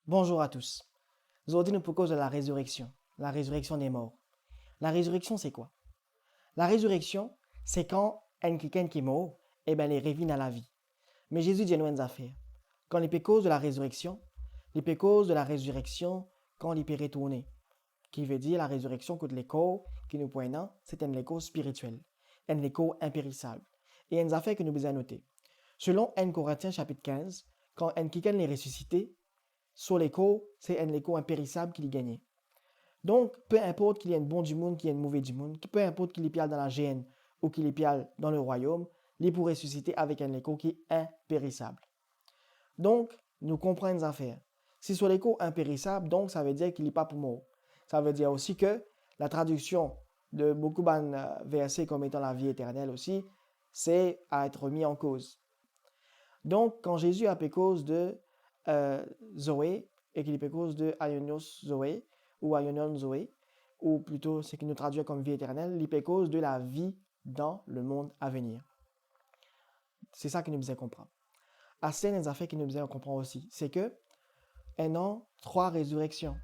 Bonjour à tous. Aujourd'hui, nous proposons la résurrection des morts. La résurrection, c'est quoi? La résurrection, c'est quand quelqu'un qui est mort, il revient à la vie. Mais Jésus dit nous une affaire. Quand il peut cause de la résurrection, quand il peut retourner. Qui veut dire la résurrection que les corps qui nous poignent, c'est un corps spirituel, un corps impérissable. Et une affaire que nous devons noter. Selon 1 Corinthiens chapitre 15, quand quelqu'un est ressuscité, sur l'écho, c'est un écho impérissable qu'il gagne. Donc, peu importe qu'il y ait un bon du monde, qu'il y ait un mauvais du monde, peu importe qu'il y ait dans la gêne ou qu'il y ait dans le royaume, il pourrait ressusciter avec un écho qui est impérissable. Donc, nous comprenons les affaires. Si sur l'écho impérissable, donc ça veut dire qu'il n'est pas pour mort. Ça veut dire aussi que la traduction de beaucoup de versets comme étant la vie éternelle aussi, c'est à être mis en cause. Donc, quand Jésus a fait cause de Zoé, et qu'il est cause de Aionios Zoé, ou Aionion Zoé, ou plutôt ce qui nous traduit comme vie éternelle, il est cause de la vie dans le monde à venir. C'est ça que nous devons comprendre. À ces affaires que nous devons comprendre aussi, c'est que un an, 3 résurrections.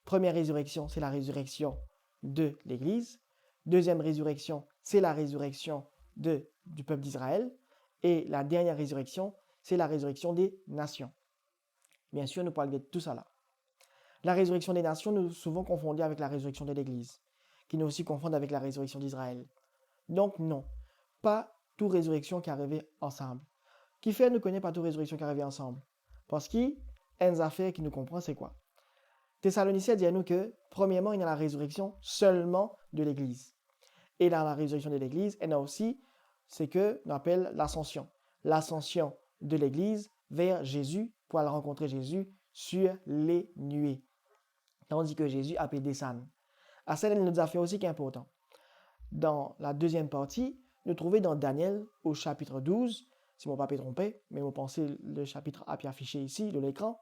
Première résurrection, c'est la résurrection de l'Église. Deuxième résurrection, c'est la résurrection du peuple d'Israël. Et la dernière résurrection, c'est la résurrection des nations. Bien sûr, nous parlons de tout ça là. La résurrection des nations, nous souvent confondue avec la résurrection de l'Église, qui nous aussi confondent avec la résurrection d'Israël. Donc non, pas toute résurrection qui arrive ensemble. Qui fait ne connaît pas toute résurrection qui arrive ensemble? Parce qu'il y a une affaire qui nous comprend, c'est quoi? Thessaloniciens dit à nous que, premièrement, il y a la résurrection seulement de l'Église. Et dans la résurrection de l'Église, il y a aussi ce que l'on appelle l'ascension. L'ascension de l'Église vers Jésus pour aller rencontrer Jésus sur les nuées. Tandis que Jésus a pu descendre. À ça, il nous a fait aussi qui est important. Dans la deuxième partie, nous trouvons dans Daniel au chapitre 12, si mon papier est trompé, mais vous pensez le chapitre a bien affiché ici de l'écran,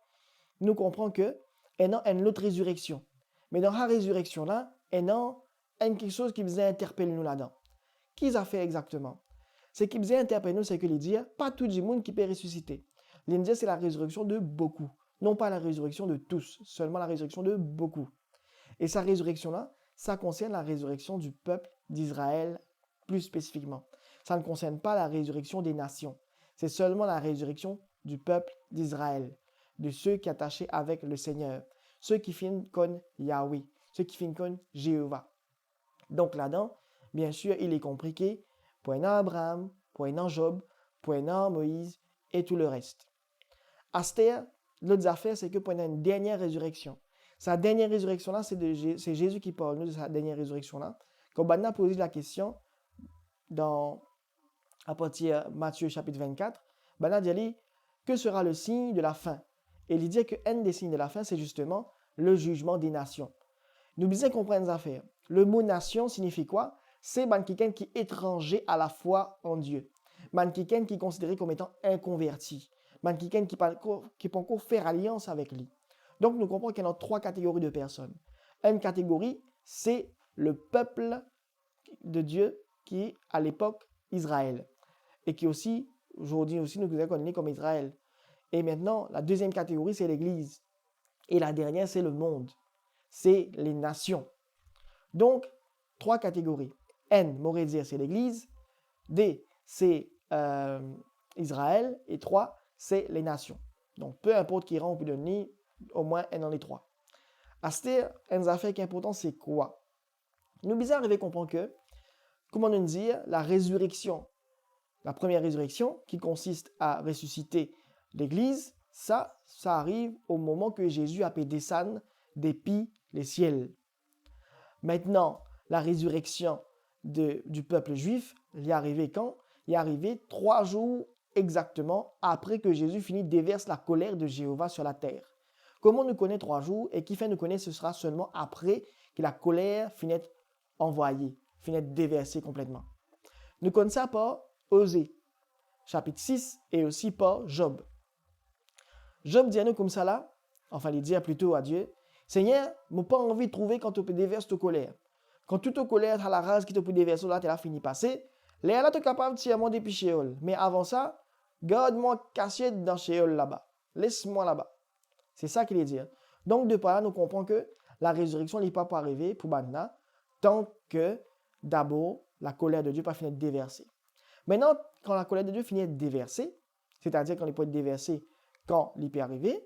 nous comprenons que il y a une autre résurrection. Mais dans la résurrection là, il y a quelque chose qui vous interpelle nous là-dedans. Qu'est-ce a fait exactement? Ce qui vous interpelle nous, c'est que les dire, pas tout le monde qui peut ressusciter. Les dire, c'est la résurrection de beaucoup. Non pas la résurrection de tous, seulement la résurrection de beaucoup. Et sa résurrection-là, ça concerne la résurrection du peuple d'Israël plus spécifiquement. Ça ne concerne pas la résurrection des nations. C'est seulement la résurrection du peuple d'Israël, de ceux qui sont attachés avec le Seigneur, ceux qui finissent comme Yahweh, ceux qui finissent comme Jéhovah. Donc là-dedans, bien sûr, il est compris que pour un Abraham, pour un Job, pour un Moïse et tout le reste. Astère, l'autre affaire, c'est que pour une dernière résurrection. Sa dernière résurrection-là, c'est Jésus qui parle nous de sa dernière résurrection-là. Quand on a posé la question à partir de Matthieu chapitre 24, on a dit que sera le signe de la fin? Et il dit que un des signes de la fin, c'est justement le jugement des nations. Nous devons comprendre les affaires. Le mot nation signifie quoi? C'est quelqu'un qui est étranger à la foi en Dieu. Quelqu'un qui est considéré comme étant inconverti. Quelqu'un qui peut encore faire alliance avec lui. Donc nous comprenons qu'il y a 3 catégories de personnes. Une catégorie, c'est le peuple de Dieu qui est à l'époque Israël. Et qui aussi, aujourd'hui aussi, nous connaissons comme Israël. Et maintenant, la deuxième catégorie, c'est l'Église. Et la dernière, c'est le monde. C'est les nations. Donc, 3 catégories. N, m'aurait dire, c'est l'Église. D, c'est Israël. Et 3, c'est les nations. Donc, peu importe qui rentre ou de ni, au moins un dans les 3. À ce une affaire qui est importante, c'est quoi? Nous devons arriver à comprendre que, comment nous dire, la résurrection, la première résurrection, qui consiste à ressusciter l'Église, ça arrive au moment que Jésus a pu descendre depuis les ciels. Maintenant, la résurrection du peuple juif, il est arrivé quand? Il est arrivé 3 jours exactement après que Jésus finit déverse la colère de Jéhovah sur la terre. Comment nous connaît 3 jours et qui fait nous connaître ce sera seulement après que la colère finit envoyée, finit déversée complètement. Nous connaissons ça par Osée, chapitre 6 et aussi par Job. Job dit à nous comme ça là, enfin il dit plutôt à Dieu, Seigneur, je n'ai pas envie de trouver quand tu peux déverser ta colère. Quand tu te colère, tu as la rage qui te peut déverser là, tu as fini passer. Là, tu es capable de tirer mon depuis Sheol. Mais avant ça, garde-moi caché dans Sheol là-bas. Laisse-moi là-bas. C'est ça qu'il est dire. Donc, de par là, nous comprenons que la résurrection n'est pas arriver pour maintenant, tant que d'abord la colère de Dieu pas fini de déverser. Maintenant, quand la colère de Dieu finit de déverser, c'est-à-dire quand il peut être déversé quand il peut arriver,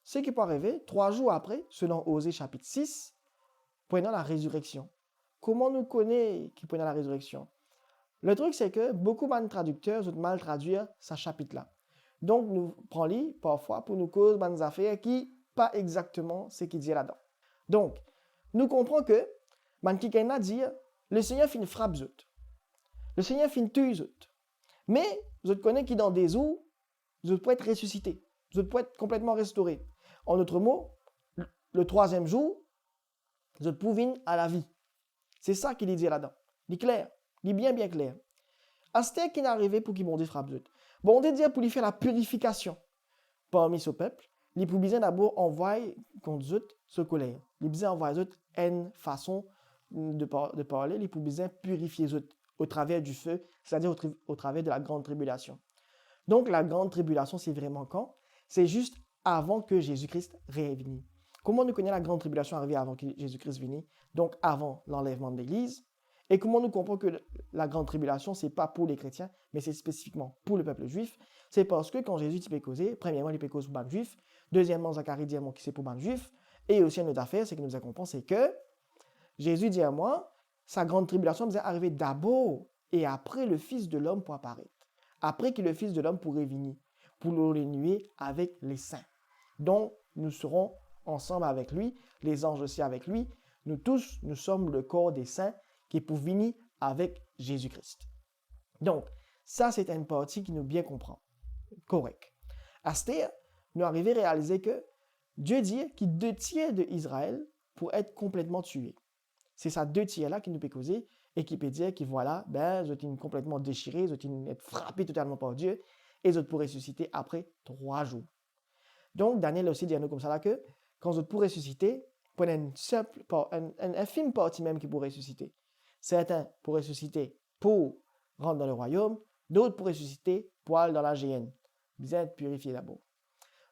ce qui peut arriver 3 jours après, selon Osée chapitre 6, pendant la résurrection. Comment nous connaît qui pendant la résurrection? Le truc, c'est que beaucoup de traducteurs ont mal traduire ce chapitre-là. Donc, nous prenons parfois pour nous causer des affaires qui pas exactement ce qu'il dit là-dedans. Donc, nous comprenons que, Mankiken dit, le Seigneur finit frappe zut. Le Seigneur finit tue zut. Mais, vous connaissez qui dans des eaux, vous pouvez être ressuscité. Vous pouvez être complètement restauré. En d'autres mots, le 3e jour, vous pouvez à la vie. C'est ça qu'il dit là-dedans. Il est clair. Il est bien, bien clair. Asté qui n'est arrivé pour qu'il bon Dieu frappe zut. Bon Dieu dit pour lui faire la purification parmi ce peuple, il peut bien d'abord envoyer contre zut ce colère. Il peut bien envoyer zut une façon de parler, il peut bien purifier zut au travers du feu, c'est-à-dire au travers de la grande tribulation. Donc la grande tribulation, c'est vraiment quand? C'est juste avant que Jésus-Christ revienne. Comment nous connaissons la grande tribulation arrivée avant que Jésus-Christ vienne? Donc avant l'enlèvement de l'Église. Et comment nous comprenons que la grande tribulation, ce n'est pas pour les chrétiens, mais c'est spécifiquement pour le peuple juif? C'est parce que quand Jésus peut causer, premièrement, il peut causer pour les juifs, deuxièmement, Zacharie dit à moi que c'est pour les juifs, et aussi une autre affaire, c'est que nous avons compris, c'est que Jésus dit à moi, sa grande tribulation va arriver d'abord et après le Fils de l'homme pour apparaître. Après que le Fils de l'homme pourrait venir, pour le nuer avec les saints. Donc, nous serons ensemble avec lui, les anges aussi avec lui. Nous tous, nous sommes le corps des saints qui est pour venir avec Jésus-Christ. Donc, ça, c'est une partie qui nous bien comprend. Correct. À ce terme, nous arrivons à réaliser que Dieu dit qu'il 2/3 de Israël pour être complètement tué. C'est ça 2/3 là qui nous peut causer et qui peut dire que voilà, ben, ils ont complètement déchiré, ils ont été frappés totalement par Dieu et ils ont pour ressusciter après 3 jours. Donc, Daniel aussi dit à nous comme ça là que quand ils ont pour ressusciter, prenez une infime partie même qui pourrait ressusciter. Certains pour ressusciter pour rentrer dans le royaume, d'autres pour ressusciter pour aller dans la géhenne. Ils être purifiés d'abord.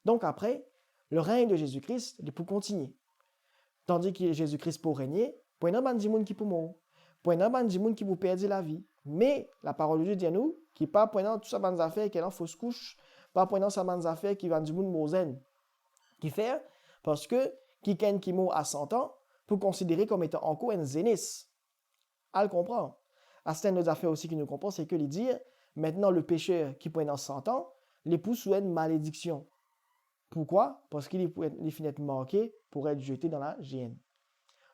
Donc après, le règne de Jésus-Christ, il est pour continuer. Tandis que Jésus-Christ pour régner, pour un monde qui pour mourir, pour un monde qui pour perdre la vie. Mais la parole de Dieu dit à nous, qui pas prenant tout ça dans affaires qui est en fausse couche, pas prenant ça dans affaires qui va du monde mozen. Qui fait? Parce que quelqu'un qui meurt à 100 ans, pour considérer comme étant encore un zénis. À le comprendre. À certaines autres affaires aussi qui nous comprend, c'est que lui dire, maintenant le pécheur qui prend dans 100 ans, l'époux souhaite une malédiction. Pourquoi? Parce qu'il est fini d'être marqué pour être jeté dans la géhenne.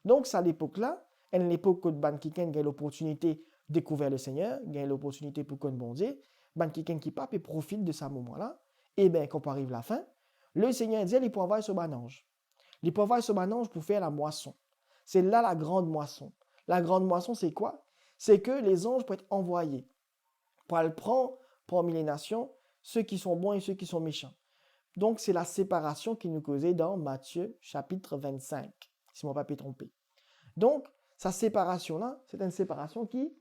Donc, c'est à l'époque-là, à l'époque où ban quelqu'un a l'opportunité de découvrir le Seigneur, a l'opportunité pour qu'on bon Dieu, ban quelqu'un qui pape et profite de ce moment-là, et bien, quand arrive la fin, le Seigneur dit, il peut envoyer ce ban ange. Il peut envoyer ce ban ange pour faire la moisson. C'est là la grande moisson. La grande moisson, c'est quoi? C'est que les anges peuvent être envoyés pour aller prendre parmi les nations ceux qui sont bons et ceux qui sont méchants. Donc, c'est la séparation qui nous causait dans Matthieu chapitre 25, si mon pape est trompé. Donc, sa séparation-là, c'est une séparation qui est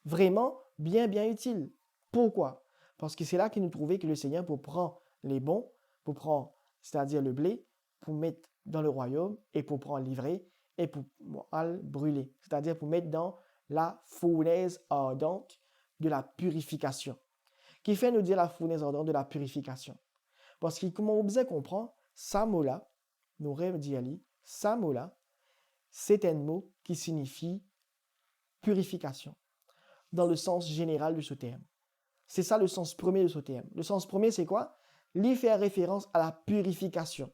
vraiment bien, bien utile. Pourquoi? Parce que c'est là qu'il nous trouvait que le Seigneur, pour prendre les bons, pour prendre, c'est-à-dire le blé, pour mettre dans le royaume et pour prendre l'ivraie et pour le brûler. C'est-à-dire pour mettre dans la fournaise ardente de la purification. Qui fait nous dire la fournaise ardente de la purification? Parce que, comme on bien comprend, ça mot-là, nous rêve d'y aller, ça mot-là, c'est un mot qui signifie purification, dans le sens général de ce terme. C'est ça le sens premier de ce terme. Le sens premier, c'est quoi? Il fait référence à la purification.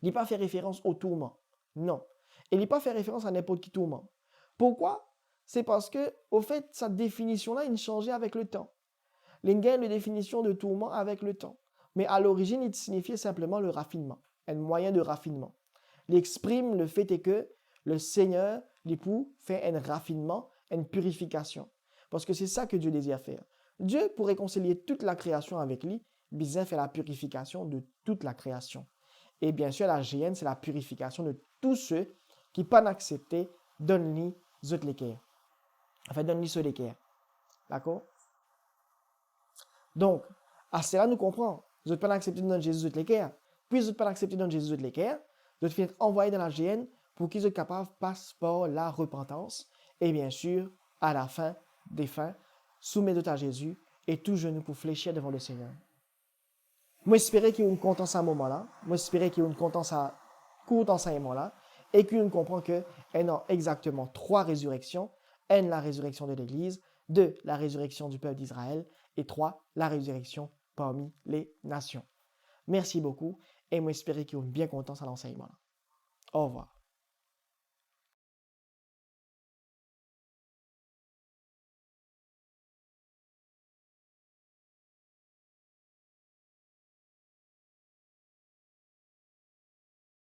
Il n'est pas fait référence au tourment. Non. Il n'est pas fait référence à n'importe qui tourment. Pourquoi? C'est parce que, au fait, sa définition-là, il changeait avec le temps. Il y a une définition de tourment avec le temps. Mais à l'origine, il signifiait simplement le raffinement, un moyen de raffinement. Il exprime le fait que le Seigneur, l'époux, fait un raffinement, une purification. Parce que c'est ça que Dieu désire faire. Dieu, pour réconcilier toute la création avec lui, besoin fait la purification de toute la création. Et bien sûr, la géhenne, c'est la purification de tous ceux qui, pas accepté, donnent-lui zot l'équerre. Enfin, donnent-lui ce l'équerre. D'accord? Donc, à cela, nous comprenons. Vous n'êtes pas accepté de donner Jésus zot l'équerre. puis vous pas accepter dans Jésus de l'équerre, de te faire envoyer dans la GN pour qu'ils soient capables de passer par la repentance. Et bien sûr, à la fin des fins, soumettez à Jésus et tout genou pour fléchir devant le Seigneur. Moi, j'espère qu'il y a une contence à ce moment-là. Moi, j'espère qu'il y a une contence à court enseignement-là et qu'on comprend qu'il y a exactement 3 résurrections. 1, la résurrection de l'Église. 2, la résurrection du peuple d'Israël. Et 3, la résurrection parmi les nations. Merci beaucoup et moi, j'espère qu'il y a une bien contence à l'enseignement-là. Au revoir.